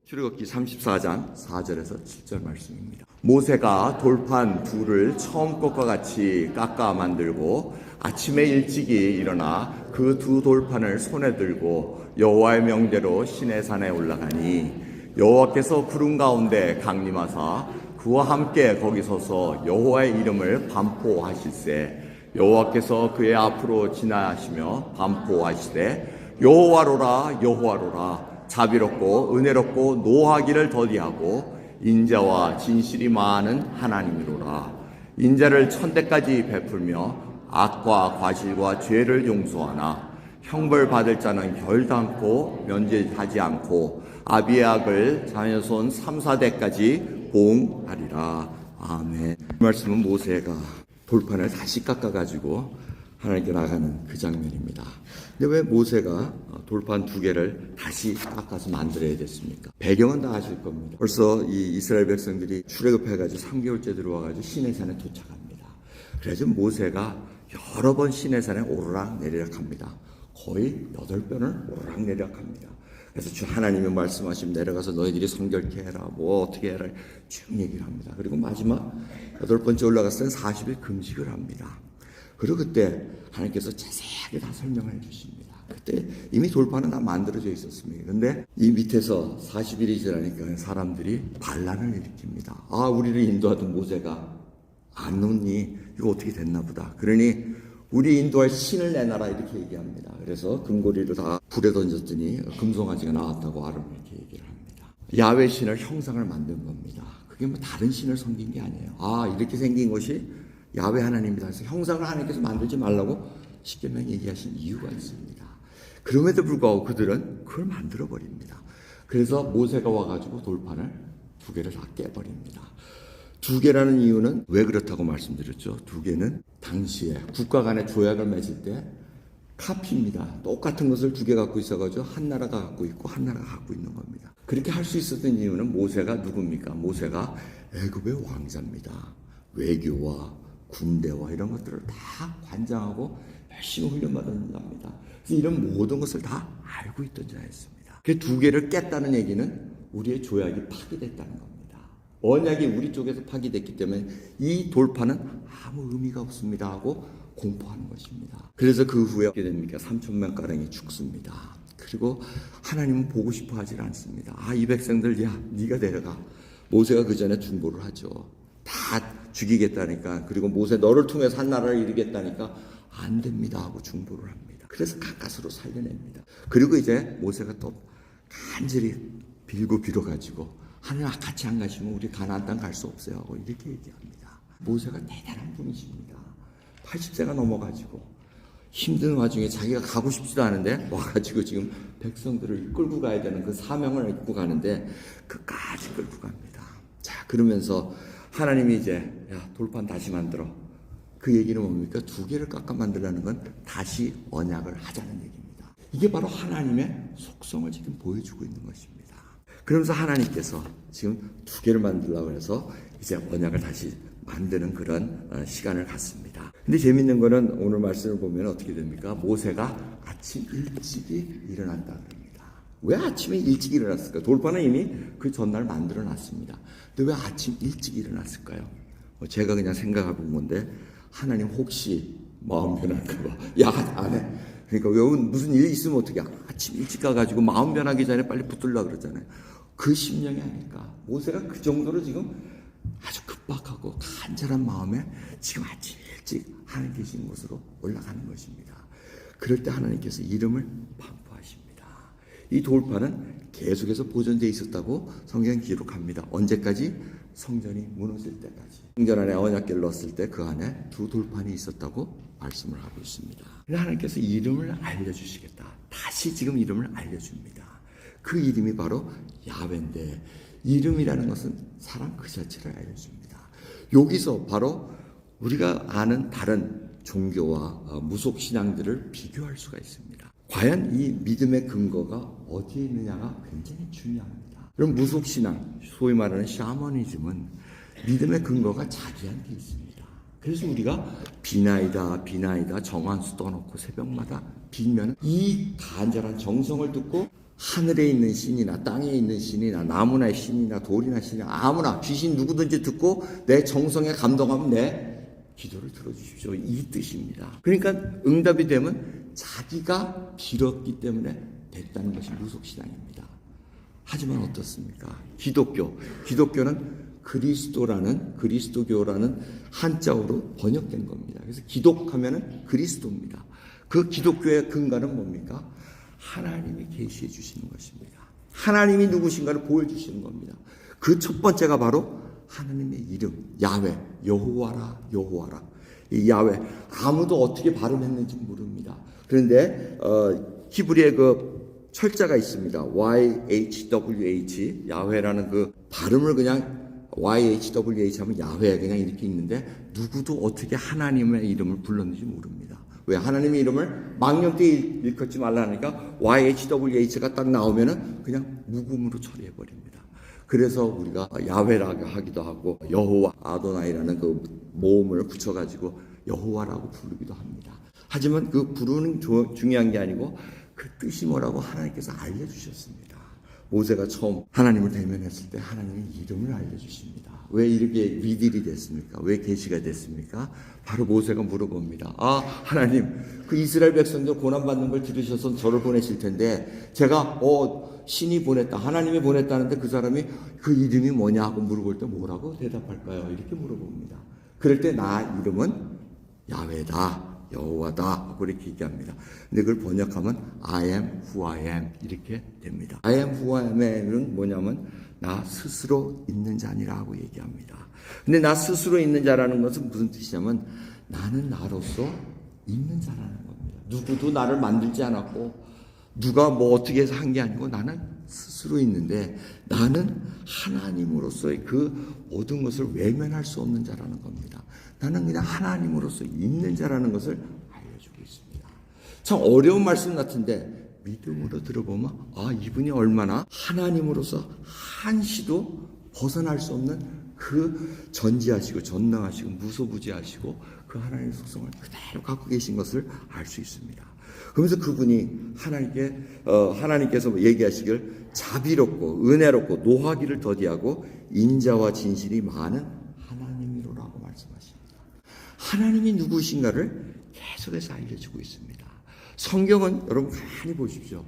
출애굽기 34장 4절에서 7절 말씀입니다. 모세가 돌판 둘을 처음 것과 같이 깎아 만들고 아침에 일찍이 일어나 그 두 돌판을 손에 들고 여호와의 명대로 시내산에 올라가니 여호와께서 구름 가운데 강림하사 그와 함께 거기 서서 여호와의 이름을 반포하실세 여호와께서 그의 앞으로 지나시며 반포하시되 여호와로라 여호와로라 자비롭고 은혜롭고 노하기를 더디하고 인자와 진실이 많은 하나님이로라. 인자를 천대까지 베풀며 악과 과실과 죄를 용서하나 형벌 받을 자는 결단코 면제하지 않고 아비의 악을 자녀손 3, 4대까지 보응하리라. 아멘. 이 말씀은 모세가 돌판을 다시 깎아가지고 하나님께 나가는 그 장면입니다. 근데 왜 모세가 돌판 두 개를 다시 깎아서 만들어야 됐습니까? 배경은 다 아실 겁니다. 벌써 이 이스라엘 백성들이 출애굽해가지고 3개월째 들어와가지고 시내산에 도착합니다. 그래서 모세가 여러 번 시내산에 오르락 내리락 합니다. 거의 8번을 오르락 내리락 합니다. 그래서 주 하나님의 말씀하시면 내려가서 너희들이 성결케 해라, 뭐 어떻게 해라 쭉 얘기를 합니다. 그리고 마지막 8번째 올라갔을 때는 40일 금식을 합니다. 그리고 그때 하나님께서 자세하게 다 설명해 주십니다. 그때 이미 돌판은 다 만들어져 있었습니다. 그런데 이 밑에서 40일이 지나니까 사람들이 반란을 일으킵니다. 아, 우리를 인도하던 모세가 안 놓니? 이거 어떻게 됐나 보다. 그러니 우리 인도할 신을 내놔라 이렇게 얘기합니다. 그래서 금고리를 다 불에 던졌더니 금송아지가 나왔다고 아론 이렇게 얘기를 합니다. 야훼 신을 형상을 만든 겁니다. 그게 뭐 다른 신을 섬긴 게 아니에요. 아, 이렇게 생긴 것이 야훼 하나님이다. 그래서 형상을 하나님께서 만들지 말라고 십계명 얘기하신 이유가 있습니다. 그럼에도 불구하고 그들은 그걸 만들어 버립니다. 그래서 모세가 와가지고 돌판을 두 개를 다 깨버립니다. 두 개라는 이유는 왜 그렇다고 말씀드렸죠. 두 개는 당시에 국가 간의 조약을 맺을 때 카피입니다. 똑같은 것을 두 개 갖고 있어가지고 한 나라가 갖고 있고 한 나라가 갖고 있는 겁니다. 그렇게 할 수 있었던 이유는 모세가 누굽니까? 모세가 애굽의 왕자입니다. 외교와 군대와 이런 것들을 다 관장하고 열심히 훈련받은 자입니다. 그래서 이런 모든 것을 다 알고 있던 자였습니다. 그 두 개를 깼다는 얘기는 우리의 조약이 파기됐다는 겁니다. 언약이 우리 쪽에서 파기됐기 때문에 이 돌파는 아무 의미가 없습니다 하고 공포하는 것입니다. 그래서 그 후에 어떻게 됩니까? 3,000명가량이 죽습니다. 그리고 하나님은 보고 싶어 하질 않습니다. 아, 이 백성들, 야, 네가 내려가. 모세가 그 전에 중보를 하죠. 다 죽이겠다니까. 그리고 모세 너를 통해서 한 나라를 이루겠다니까 안 됩니다 하고 중보를 합니다. 그래서 가까스로 살려냅니다. 그리고 이제 모세가 또 간절히 빌고 빌어가지고 하나님 같이 안 가시면 우리 가나안 땅 갈 수 없어요 하고 이렇게 얘기합니다. 모세가 대단한 분이십니다. 80세가 넘어가지고 힘든 와중에 자기가 가고 싶지도 않은데 와가지고 지금 백성들을 끌고 가야 되는 그 사명을 입고 가는데 끝까지 끌고 갑니다. 자, 그러면서 하나님이 이제 야, 돌판 다시 만들어. 그 얘기는 뭡니까? 두 개를 깎아 만들라는 건 다시 언약을 하자는 얘기입니다. 이게 바로 하나님의 속성을 지금 보여주고 있는 것입니다. 그러면서 하나님께서 지금 두 개를 만들려고 해서 이제 언약을 다시 만드는 그런 시간을 갖습니다. 근데 재밌는 거는 오늘 말씀을 보면 어떻게 됩니까? 모세가 아침 일찍이 일어난다 그럽니다. 왜 아침에 일찍 일어났을까? 돌판은 이미 그 전날 만들어 놨습니다. 근데 왜 아침 일찍 일어났을까요? 제가 그냥 생각해 본 건데 하나님 혹시 마음 변할까 봐. 야, 안 해. 그러니까 왜 무슨 일이 있으면 어떻게 아침 일찍 가가지고 마음 변하기 전에 빨리 붙들려고 그러잖아요. 그 심령이 아닐까. 모세가 그 정도로 지금 아주 급박하고 간절한 마음에 지금 아침 일찍 하나님 계신 곳으로 올라가는 것입니다. 그럴 때 하나님께서 이름을 반포하십니다. 이 돌판은 계속해서 보존되어 있었다고 성경이 기록합니다. 언제까지? 성전이 무너질 때까지. 성전 안에 언약궤를 넣었을 때 그 안에 두 돌판이 있었다고 말씀을 하고 있습니다. 하나님께서 이름을 알려주시겠다. 다시 지금 이름을 알려줍니다. 그 이름이 바로 야훼인데 이름이라는 것은 사람 그 자체를 알려줍니다. 여기서 바로 우리가 아는 다른 종교와 무속신앙들을 비교할 수가 있습니다. 과연 이 믿음의 근거가 어디에 있느냐가 굉장히 중요합니다. 그럼 무속신앙, 소위 말하는 샤머니즘은 믿음의 근거가 자기한테 있습니다. 그래서 우리가 비나이다 정한수 떠놓고 새벽마다 빌면 이 간절한 정성을 듣고 하늘에 있는 신이나 땅에 있는 신이나 나무나 신이나 돌이나 신이나 아무나 귀신 누구든지 듣고 내 정성에 감동하면 내 기도를 들어주십시오. 이 뜻입니다. 그러니까 응답이 되면 자기가 빌었기 때문에 됐다는 것이 무속신앙입니다. 하지만 어떻습니까? 기독교는 그리스도교라는 한자어로 번역된 겁니다. 그래서 기독하면은 그리스도입니다. 그 기독교의 근간은 뭡니까? 하나님이 계시해 주시는 것입니다. 하나님이 누구신가를 보여주시는 겁니다. 그 첫 번째가 바로 하나님의 이름, 야훼, 여호와라. 이 야훼, 아무도 어떻게 발음했는지 모릅니다. 그런데 히브리의 그 철자가 있습니다. YHWH, 야훼라는 그 발음을 그냥 YHWH 하면 야훼 그냥 이렇게 있는데 누구도 어떻게 하나님의 이름을 불렀는지 모릅니다. 왜? 하나님의 이름을 망령되이 일컫지 말라니까 YHWH가 딱 나오면은 그냥 묵음으로 처리해 버립니다. 그래서 우리가 야훼라고 하기도 하고 여호와 아도나이라는 그 모음을 붙여가지고 여호와라고 부르기도 합니다. 하지만 그 부르는 중요한 게 아니고 그 뜻이 뭐라고 하나님께서 알려주셨습니다. 모세가 처음 하나님을 대면했을 때 하나님의 이름을 알려주십니다. 왜 이렇게 리딜이 됐습니까? 왜 계시가 됐습니까? 바로 모세가 물어봅니다. 아, 하나님, 그 이스라엘 백성들 고난받는 걸 들으셔서 저를 보내실 텐데 제가 신이 보냈다, 하나님이 보냈다는데 그 사람이 그 이름이 뭐냐 하고 물어볼 때 뭐라고 대답할까요? 이렇게 물어봅니다. 그럴 때 나 이름은 야훼다, 여호와다 하고 이렇게 얘기합니다. 근데 그걸 번역하면 I am who I am 이렇게 됩니다. I am who I am은 뭐냐면 나 스스로 있는 자니라고 얘기합니다. 근데 나 스스로 있는 자라는 것은 무슨 뜻이냐면 나는 나로서 있는 자라는 겁니다. 누구도 나를 만들지 않았고 누가 뭐 어떻게 해서 한 게 아니고 나는 스스로 있는데 나는 하나님으로서의 그 모든 것을 외면할 수 없는 자라는 겁니다. 나는 그냥 하나님으로서 있는 자라는 것을 알려주고 있습니다. 참 어려운 말씀 같은데 믿음으로 들어보면 아, 이분이 얼마나 하나님으로서 한시도 벗어날 수 없는 그 전지하시고 전능하시고 무소부지하시고 그 하나님의 속성을 그대로 갖고 계신 것을 알 수 있습니다. 그러면서 그분이 하나님께서 얘기하시길 자비롭고 은혜롭고 노하기를 더디하고 인자와 진실이 많은 하나님이로라고 말씀하십니다. 하나님이 누구신가를 계속해서 알려주고 있습니다. 성경은 여러분 가만히 보십시오.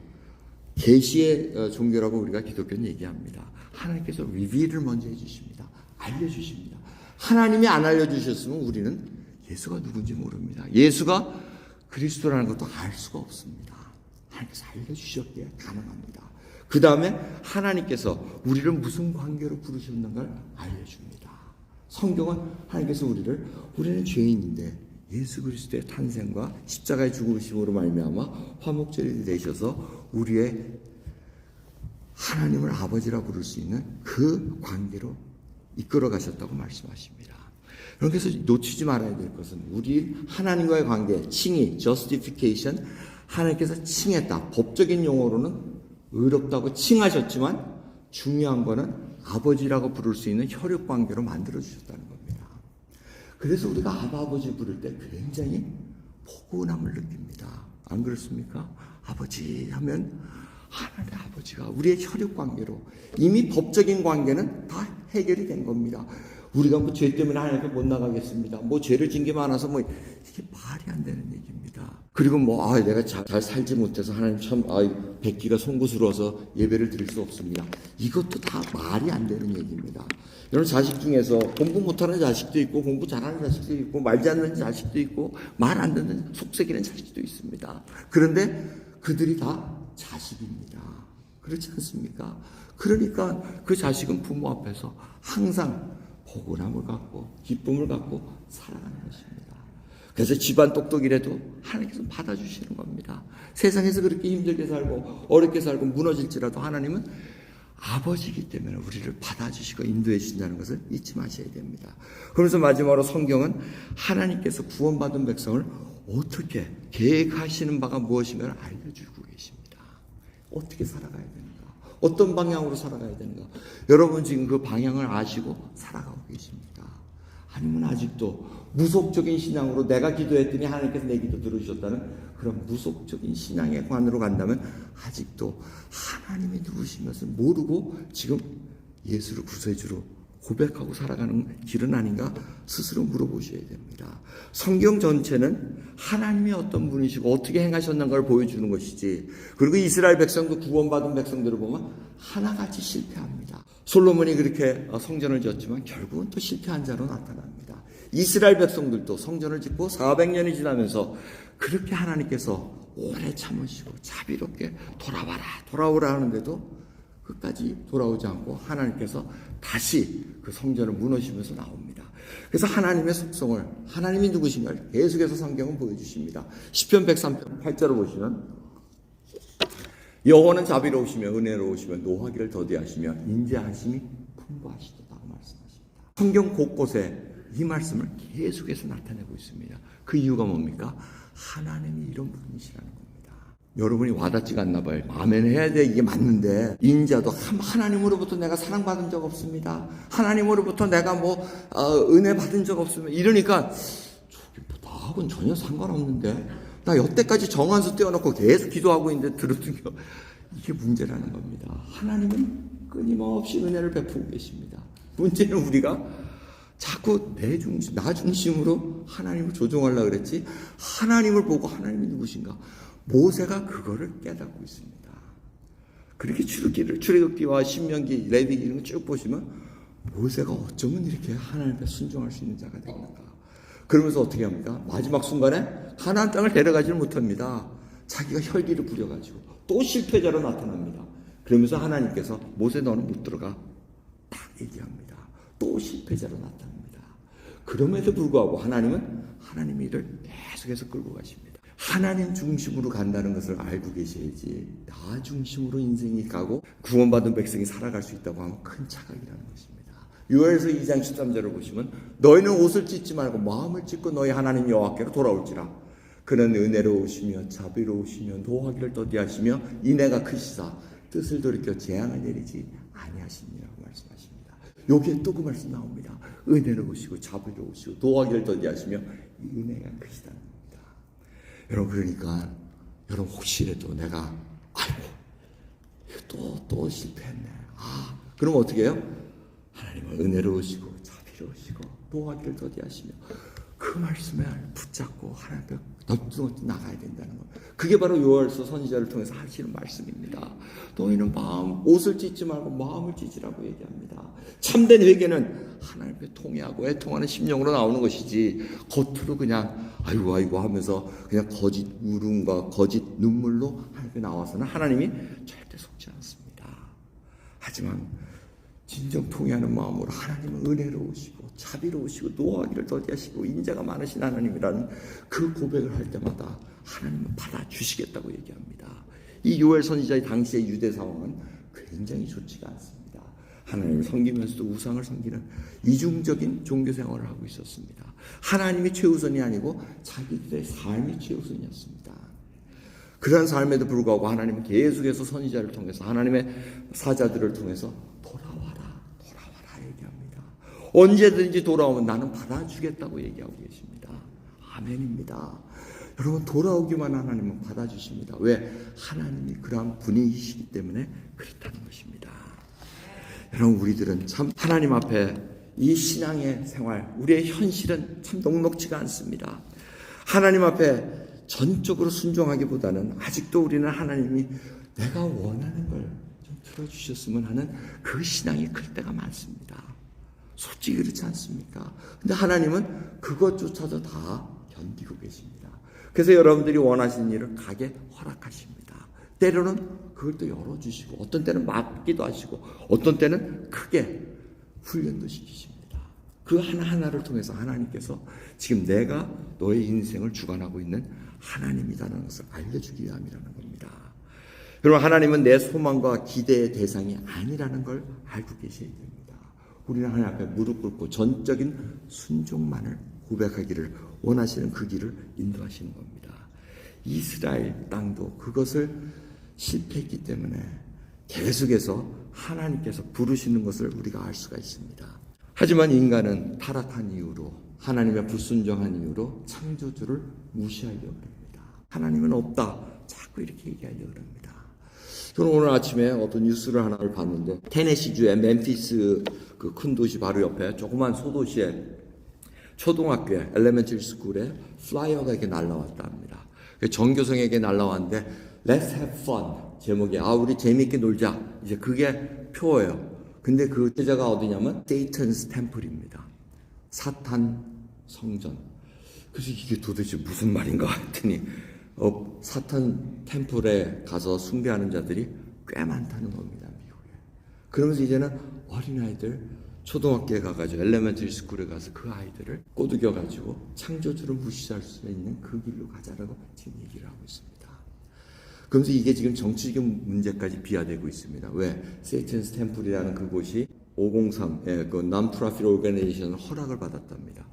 계시의 종교라고 우리가 기독교는 얘기합니다. 하나님께서 리빌을 먼저 해주십니다. 알려주십니다. 하나님이 안 알려주셨으면 우리는 예수가 누군지 모릅니다. 예수가 그리스도라는 것도 알 수가 없습니다. 하나님께서 알려주셨기에 가능합니다. 그 다음에 하나님께서 우리를 무슨 관계로 부르셨는가를 알려줍니다. 성경은 하나님께서 우리는 죄인인데 예수 그리스도의 탄생과 십자가의 죽으심으로 말미암아 화목제물이 되셔서 우리의 하나님을 아버지라 부를 수 있는 그 관계로 이끌어 가셨다고 말씀하십니다. 그래서 놓치지 말아야 될 것은 우리 하나님과의 관계, 칭의, justification, 하나님께서 칭했다. 법적인 용어로는 의롭다고 칭하셨지만 중요한 거는 아버지라고 부를 수 있는 혈육 관계로 만들어 주셨다는 겁니다. 그래서 우리가 아버지 부를 때 굉장히 포근함을 느낍니다. 안 그렇습니까? 아버지 하면 하나님의 아버지가 우리의 혈육 관계로 이미 법적인 관계는 다 해결이 된 겁니다. 우리가 뭐 죄 때문에 하나님께 못 나가겠습니다. 뭐 죄를 진 게 많아서 뭐 이게 말이 안 되는 얘기입니다. 그리고 내가 잘 살지 못해서 하나님 참 뵙기가 송구스러워서 예배를 드릴 수 없습니다. 이것도 다 말이 안 되는 얘기입니다. 여러분 자식 중에서 공부 못하는 자식도 있고 공부 잘하는 자식도 있고 말지 않는 자식도 있고 말 안 듣는 속색이는 자식도 있습니다. 그런데 그들이 다 자식입니다. 그렇지 않습니까? 그러니까 그 자식은 부모 앞에서 항상 포근함을 갖고 기쁨을 갖고 살아가는 것입니다. 그래서 집안 똑똑이라도 하나님께서 받아주시는 겁니다. 세상에서 그렇게 힘들게 살고 어렵게 살고 무너질지라도 하나님은 아버지이기 때문에 우리를 받아주시고 인도해 주신다는 것을 잊지 마셔야 됩니다. 그러면서 마지막으로 성경은 하나님께서 구원받은 백성을 어떻게 계획하시는 바가 무엇인가를 알려주고 계십니다. 어떻게 살아가야 되는가? 어떤 방향으로 살아가야 되는가? 여러분 지금 그 방향을 아시고 살아가고 계십니까? 아니면 아직도 무속적인 신앙으로 내가 기도했더니 하나님께서 내 기도 들어주셨다는 그런 무속적인 신앙의 관으로 간다면 아직도 하나님이 누구신 것을 모르고 지금 예수를 구세주로 고백하고 살아가는 길은 아닌가 스스로 물어보셔야 됩니다. 성경 전체는 하나님이 어떤 분이시고 어떻게 행하셨는가를 보여주는 것이지, 그리고 이스라엘 백성도 구원받은 백성들을 보면 하나같이 실패합니다. 솔로몬이 그렇게 성전을 지었지만 결국은 또 실패한 자로 나타납니다. 이스라엘 백성들도 성전을 짓고 400년이 지나면서 그렇게 하나님께서 오래 참으시고 자비롭게 돌아오라 하는데도 끝까지 돌아오지 않고 하나님께서 다시 그 성전을 무너지면서 나옵니다. 그래서 하나님의 속성을, 하나님이 누구신가를 계속해서 성경은 보여주십니다. 시편 103편 8절을 보시면 여호와는 자비로우시며 은혜로우시며 노하기를 더디하시며 인자하심이 풍부하시다고 말씀하십니다. 성경 곳곳에 이 말씀을 계속해서 나타내고 있습니다. 그 이유가 뭡니까? 하나님이 이런 분이시라는 겁니다. 여러분이 와닿지가 않나 봐요. 아멘 해야 돼. 이게 맞는데 인자도 하나님으로부터 내가 사랑받은 적 없습니다. 하나님으로부터 내가 은혜 받은 적 없습니다. 이러니까 저기 나하고는 전혀 상관없는데 나 여태까지 정한수 떼어놓고 계속 기도하고 있는데 들어주며, 이게 문제라는 겁니다. 하나님은 끊임없이 은혜를 베푸고 계십니다. 문제는 우리가 자꾸 나 중심으로 하나님을 조종하려고 그랬지, 하나님을 보고 하나님이 누구신가, 모세가 그거를 깨닫고 있습니다. 그렇게 출애굽기와 신명기, 레위기 이런 거 쭉 보시면 모세가 어쩌면 이렇게 하나님 앞에 순종할 수 있는 자가 되는가. 그러면서 어떻게 합니까? 마지막 순간에 가나안 땅을 데려가지를 못합니다. 자기가 혈기를 부려가지고 또 실패자로 나타납니다. 그러면서 하나님께서 모세 너는 못 들어가 딱 얘기합니다. 또 실패자로 나타납니다. 그럼에도 불구하고 하나님이 이를 계속해서 끌고 가십니다. 하나님 중심으로 간다는 것을 알고 계셔야지, 나 중심으로 인생이 가고 구원받은 백성이 살아갈 수 있다고 하면 큰 착각이라는 것입니다. 요엘서 2장 13절을 보시면 너희는 옷을 찢지 말고 마음을 찢고 너희 하나님 여호와께로 돌아올지라. 그는 은혜로우시며 자비로우시며 노하기를 더디하시며 인애가 크시사 뜻을 돌이켜 재앙을 내리지 아니하시니라고 말씀하십니다. 여기에 또 그 말씀 나옵니다. 은혜로우시고 자비로우시고 노하기를 더디하시며 인애가 크시다는 겁니다. 여러분, 그러니까 여러분 혹시라도 내가 또 실패했네. 그럼 어떻게 해요? 하나님은 은혜로우시고 자비로우시고 노하기를 더디하시며 그 말씀에 붙잡고 하나님 앞에 널찍널찍 나가야 된다는 것. 그게 바로 요엘서 선지자를 통해서 하시는 말씀입니다. 너희는 옷을 찢지 말고 마음을 찢으라고 얘기합니다. 참된 회개는 하나님 앞에 통회하고 애통하는 심령으로 나오는 것이지, 겉으로 그냥 아이고 하면서 그냥 거짓 울음과 거짓 눈물로 하나님께 나와서는 하나님이 절대 속지 않습니다. 하지만 진정 통회하는 마음으로 하나님은 은혜로우시고 자비로우시고 노하기를 더디하시고 인자가 많으신 하나님이라는 그 고백을 할 때마다 하나님은 받아주시겠다고 얘기합니다. 이 요엘 선지자의 당시의 유대 상황은 굉장히 좋지가 않습니다. 하나님을 섬기면서도 우상을 섬기는 이중적인 종교 생활을 하고 있었습니다. 하나님이 최우선이 아니고 자기들의 삶이 최우선이었습니다. 그러한 삶에도 불구하고 하나님은 계속해서 선지자를 통해서 하나님의 사자들을 통해서 돌아와라 얘기합니다. 언제든지 돌아오면 나는 받아주겠다고 얘기하고 계십니다. 아멘입니다. 여러분, 돌아오기만 하나님은 받아주십니다. 왜? 하나님이 그러한 분이시기 때문에 그렇다는 것입니다. 여러분, 우리들은 참 하나님 앞에 이 신앙의 생활, 우리의 현실은 참 녹록지가 않습니다. 하나님 앞에 전적으로 순종하기보다는 아직도 우리는 하나님이 내가 원하는 걸 좀 들어주셨으면 하는 그 신앙이 클 때가 많습니다. 솔직히 그렇지 않습니까? 근데 하나님은 그것조차도 다 견디고 계십니다. 그래서 여러분들이 원하시는 일을 가게 허락하십니다. 때로는 그걸 또 열어주시고, 어떤 때는 막기도 하시고, 어떤 때는 크게 훈련도 시키십니다. 그 하나하나를 통해서 하나님께서 지금 내가 너의 인생을 주관하고 있는 하나님이라는 것을 알려주기 위함이라는 겁니다. 여러분, 하나님은 내 소망과 기대의 대상이 아니라는 걸 알고 계셔야 됩니다. 우리는 하나님 앞에 무릎 꿇고 전적인 순종만을 고백하기를 원하시는 그 길을 인도하시는 겁니다. 이스라엘 땅도 그것을 실패했기 때문에 계속해서 하나님께서 부르시는 것을 우리가 알 수가 있습니다. 하지만 인간은 타락한 이유로, 하나님의 불순종한 이유로 창조주를 무시하려고 합니다. 하나님은 없다. 자꾸 이렇게 얘기하려고 합니다. 저는 오늘 아침에 어떤 뉴스를 하나를 봤는데 테네시주의 멤피스 그 큰 도시 바로 옆에 조그만 소도시에 초등학교에 엘레멘터리 스쿨에 플라이어가 이렇게 날라왔다 합니다. 전교생에게 날라왔는데 Let's have fun 제목이 우리 재미있게 놀자. 이제 그게 표어예요. 근데 그 제자가 어디냐면 Satan's Temple입니다. 사탄 성전. 그래서 이게 도대체 무슨 말인가 했더니 사탄 템플에 가서 숭배하는 자들이 꽤 많다는 겁니다. 미국에. 그러면서 이제는 어린아이들 초등학교에 가가지고 엘레멘터리 스쿨에 가서 그 아이들을 꼬드겨가지고 창조주를 무시할 수 있는 그 길로 가자라고 지금 얘기를 하고 있습니다. 그러면서 이게 지금 정치적 문제까지 비화되고 있습니다. 왜? 세이튼스 템플이라는 그곳이 503, 그 non-profit organization 허락을 받았답니다.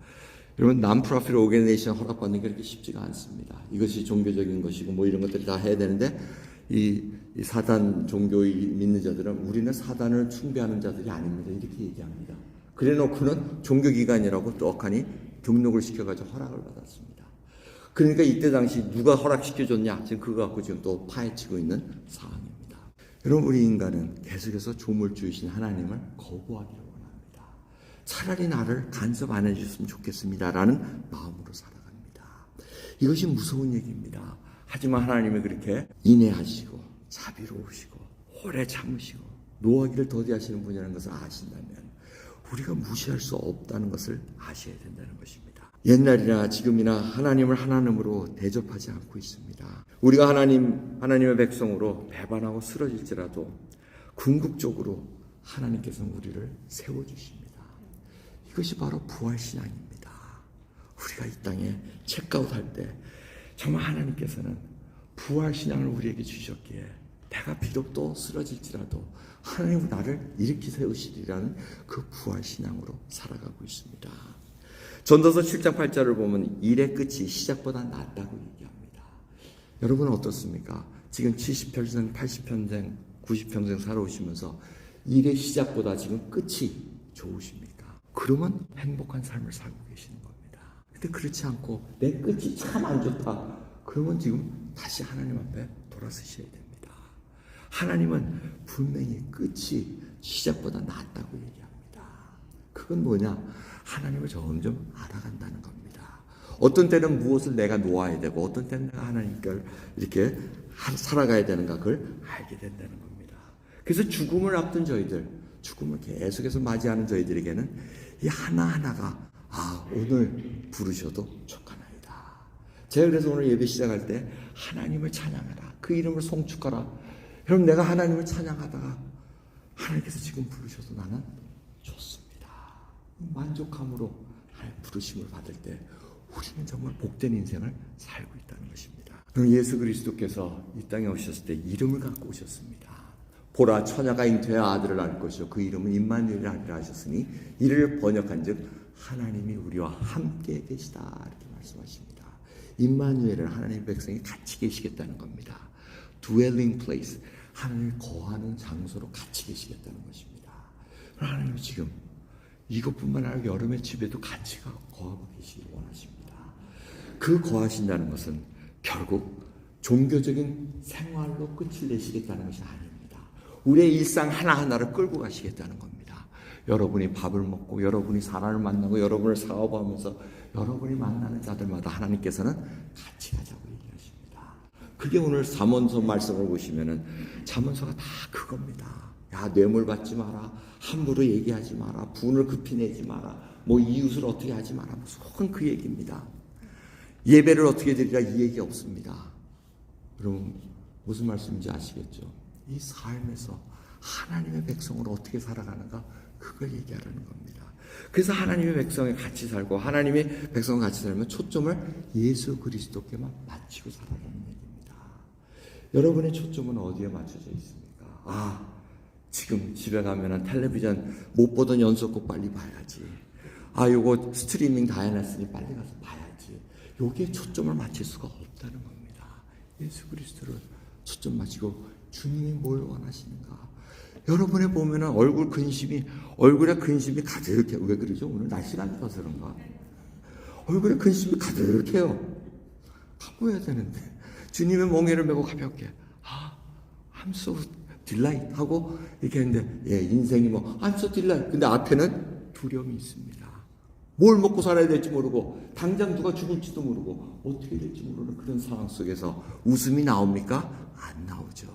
여러분, non-profit organization 허락받는 게 그렇게 쉽지가 않습니다. 이것이 종교적인 것이고 뭐 이런 것들을 다 해야 되는데 이 사단 종교의 믿는 자들은 우리는 사단을 숭배하는 자들이 아닙니다. 이렇게 얘기합니다. 그래 놓고는 종교기관이라고 떡하니 등록을 시켜가지고 허락을 받았습니다. 그러니까 이때 당시 누가 허락시켜줬냐? 지금 그거 갖고 지금 또 파헤치고 있는 상황입니다. 여러분, 우리 인간은 계속해서 조물주이신 하나님을 거부하기를 원합니다. 차라리 나를 간섭 안 해주셨으면 좋겠습니다라는 마음으로 살아갑니다. 이것이 무서운 얘기입니다. 하지만 하나님은 그렇게 인내하시고 자비로우시고 오래 참으시고 노하기를 더디하시는 분이라는 것을 아신다면 우리가 무시할 수 없다는 것을 아셔야 된다는 것입니다. 옛날이나 지금이나 하나님을 하나님으로 대접하지 않고 있습니다. 우리가 하나님의 백성으로 배반하고 쓰러질지라도 궁극적으로 하나님께서는 우리를 세워주십니다. 이것이 바로 부활신앙입니다. 우리가 이 땅에 체크아웃할 때 정말 하나님께서는 부활신앙을 우리에게 주셨기에 내가 비록 또 쓰러질지라도 하나님은 나를 일으키 세우시리라는 그 부활신앙으로 살아가고 있습니다. 전도서 7장 8절을 보면 일의 끝이 시작보다 낫다고 얘기합니다. 여러분은 어떻습니까? 지금 70평생, 80평생, 90평생 살아오시면서 일의 시작보다 지금 끝이 좋으십니까? 그러면 행복한 삶을 살고 계시는 겁니다. 근데 그렇지 않고 내 끝이 참 안 좋다. 그러면 지금 다시 하나님 앞에 돌아서셔야 됩니다. 하나님은 분명히 끝이 시작보다 낫다고 얘기합니다. 그건 뭐냐? 하나님을 점점 알아간다는 겁니다. 어떤 때는 무엇을 내가 놓아야 되고 어떤 때는 내가 하나님께 이렇게 살아가야 되는가 그걸 알게 된다는 겁니다. 그래서 죽음을 앞둔 저희들, 죽음을 계속해서 맞이하는 저희들에게는 이 하나하나가 오늘 부르셔도 족하나이다. 제가 그래서 오늘 예배 시작할 때 하나님을 찬양하라. 그 이름을 송축하라. 여러분, 내가 하나님을 찬양하다가 하나님께서 지금 부르셔도 나는 좋습니다. 만족함으로 하나님 부르심을 받을 때 우리는 정말 복된 인생을 살고 있다는 것입니다. 그럼 예수 그리스도께서 이 땅에 오셨을 때 이름을 갖고 오셨습니다. 보라, 처녀가 잉태하여 아들을 낳을 것이요 그 이름은 임마누엘이라 하리라 하셨으니 이를 번역한즉 하나님이 우리와 함께 계시다 이렇게 말씀하십니다. 임마누엘은 하나님의 백성이 같이 계시겠다는 겁니다. dwelling place, 하나님이 거하는 장소로 같이 계시겠다는 것입니다. 하나님이 지금 이것뿐만 아니라 여름의 집에도 같이 거하고 계시기를 원하십니다. 그 거하신다는 것은 결국 종교적인 생활로 끝을 내시겠다는 것이 아닙니다. 우리의 일상 하나하나를 끌고 가시겠다는 겁니다. 여러분이 밥을 먹고 여러분이 사람을 만나고 여러분을 사업하면서 여러분이 만나는 자들마다 하나님께서는 같이 가자고 얘기하십니다. 그게 오늘 잠언서 말씀을 보시면은 잠언서가 다 그겁니다. 야, 뇌물 받지 마라. 함부로 얘기하지 마라. 분을 급히 내지 마라. 뭐 이웃을 어떻게 하지 마라. 속은 그 얘기입니다. 예배를 어떻게 드리라 이 얘기 없습니다. 여러분 무슨 말씀인지 아시겠죠? 이 삶에서 하나님의 백성으로 어떻게 살아가는가 그걸 얘기하라는 겁니다. 그래서 하나님의 백성에 같이 살고 하나님의 백성과 같이 살면 초점을 예수 그리스도께만 맞추고 살아가는 얘기입니다. 여러분의 초점은 어디에 맞춰져 있습니까? 지금 집에 가면은 텔레비전 못 보던 연속곡 빨리 봐야지. 요거 스트리밍 다 해놨으니 빨리 가서 봐야지. 여기에 초점을 맞출 수가 없다는 겁니다. 예수 그리스도를 초점 맞추고 주님이 뭘 원하시는가. 여러분의 보면은 얼굴에 근심이 가득해. 왜 그러죠? 오늘 날씨가 안 좋아서 그런가? 얼굴에 근심이 가득해요. 바꿔야 되는데 주님의 멍에를 메고 가볍게 I'm so delight 하고 이렇게 했는데 인생이 I'm so delight. 근데 앞에는 두려움이 있습니다. 뭘 먹고 살아야 될지 모르고 당장 누가 죽을지도 모르고 어떻게 될지 모르는 그런 상황 속에서 웃음이 나옵니까? 안 나오죠.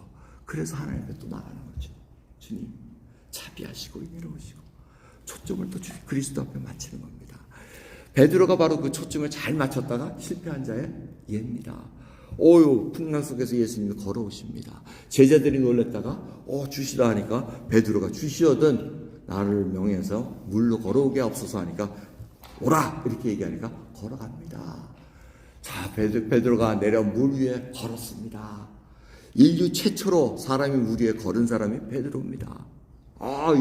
그래서 하나님께 또 나가는 거죠. 주님 자비하시고 은혜로우시고 초점을 또 그리스도 앞에 맞추는 겁니다. 베드로가 바로 그 초점을 잘 맞췄다가 실패한 자의 예입니다. 풍랑 속에서 예수님이 걸어오십니다. 제자들이 놀랬다가 주시라 하니까 베드로가 주시어든 나를 명해서 물로 걸어오게 없어서 하니까 오라 이렇게 얘기하니까 걸어갑니다. 자, 베드로가 내려 물 위에 걸었습니다. 인류 최초로 사람이 물 위에 걸은 사람이 베드로입니다.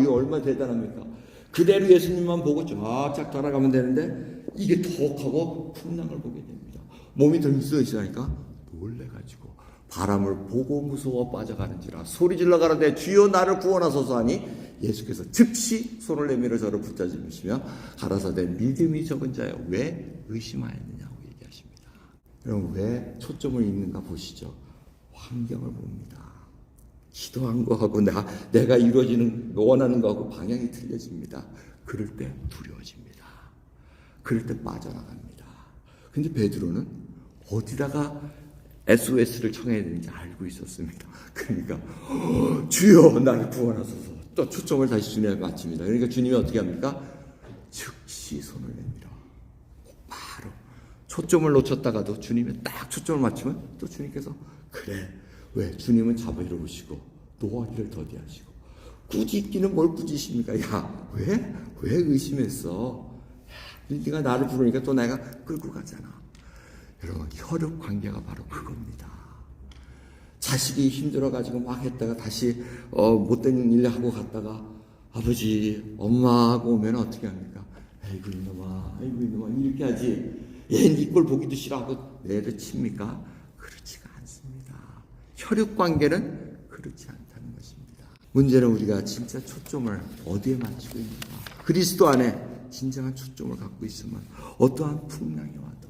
이거 얼마나 대단합니까? 그대로 예수님만 보고 쫙쫙 따라가면 되는데 이게 턱 하고 풍랑을 보게 됩니다. 몸이 들썩이시니까 놀래가지고 바람을 보고 무서워 빠져가는지라 소리질러 가라되 주여 나를 구원하소서 하니 예수께서 즉시 손을 내밀어 저를 붙잡으시며 가라사대 믿음이 적은 자여 왜 의심하였느냐고 얘기하십니다. 여러분 왜 초점을 잃는가 보시죠. 환경을 봅니다. 기도한 거하고 내가 이루어지는 원하는 거하고 방향이 틀려집니다. 그럴 때 두려워집니다. 그럴 때 빠져나갑니다. 근데 베드로는 어디다가 SOS를 청해야 되는지 알고 있었습니다. 그러니까 주여 나를 구원하소서. 또 초점을 다시 주님에 맞춥니다. 그러니까 주님이 어떻게 합니까? 즉시 손을 내밀어 바로 초점을 놓쳤다가도 주님이 딱 초점을 맞추면 또 주님께서 그래 왜 주님은 잡아 이루시고 노하기를 더디하시고 꾸짖기는 뭘 꾸짖습니까? 왜 의심했어? 네가 나를 부르니까 또 내가 끌고 가잖아. 여러분 혈육 관계가 바로 그겁니다. 자식이 힘들어가지고 막 했다가 다시 못된 일 하고 갔다가 아버지 엄마하고 오면 어떻게 합니까? 아이고 이놈아 이렇게 하지. 네 꼴 보기도 싫어하고 내를 칩니까? 그렇지가 않습니다. 혈육 관계는 그렇지 않다는 것입니다. 문제는 우리가 진짜 초점을 어디에 맞추고 있는가. 그리스도 안에 진정한 초점을 갖고 있으면 어떠한 풍랑이 와도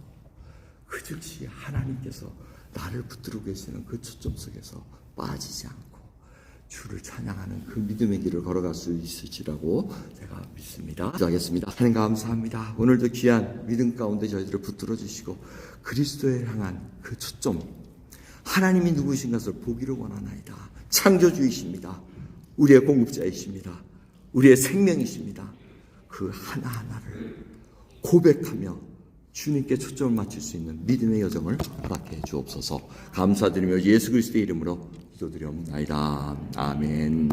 그 즉시 하나님께서 나를 붙들고 계시는 그 초점 속에서 빠지지 않고 주를 찬양하는 그 믿음의 길을 걸어갈 수 있을지라고 제가 믿습니다. 기도하겠습니다. 하나님 감사합니다. 오늘도 귀한 믿음 가운데 저희들을 붙들어 주시고 그리스도에 향한 그 초점 하나님이 누구신 것을 보기를 원하나이다. 창조주이십니다. 우리의 공급자이십니다. 우리의 생명이십니다. 그 하나하나를 고백하며 주님께 초점을 맞출 수 있는 믿음의 여정을 허락해 주옵소서. 감사드리며 예수 그리스도의 이름으로 기도드리옵나이다. 아멘.